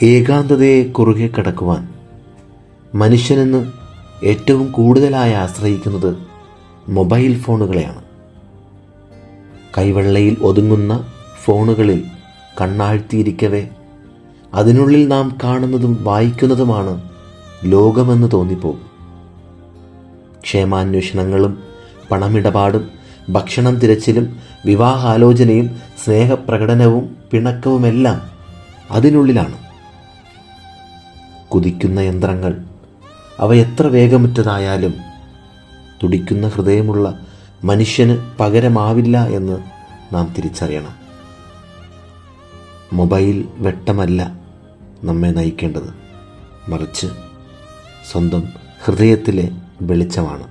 ഏകാന്തതയെ കുറുകെ കടക്കുവാൻ മനുഷ്യനെന്ന് ഏറ്റവും കൂടുതലായി ആശ്രയിക്കുന്നത് മൊബൈൽ ഫോണുകളെയാണ്. കൈവെള്ളയിൽ ഒതുങ്ങുന്ന ഫോണുകളിൽ കണ്ണാഴ്ത്തിയിരിക്കവേ അതിനുള്ളിൽ നാം കാണുന്നതും വായിക്കുന്നതുമാണ് ലോകമെന്ന് തോന്നിപ്പോകും. ക്ഷേമാന്വേഷണങ്ങളും പണമിടപാടും ഭക്ഷണം തിരച്ചിലും വിവാഹാലോചനയും സ്നേഹപ്രകടനവും പിണക്കവുമെല്ലാം അതിനുള്ളിലാണ്. കുതിക്കുന്ന യന്ത്രങ്ങൾ അവ എത്ര വേഗമുറ്റതായാലും തുടിക്കുന്ന ഹൃദയമുള്ള മനുഷ്യന് പകരമാവില്ല എന്ന് നാം തിരിച്ചറിയണം. മൊബൈൽ വെട്ടമല്ല നമ്മെ നയിക്കേണ്ടത്, മറിച്ച് സ്വന്തം ഹൃദയത്തിലെ വെളിച്ചമാണ്.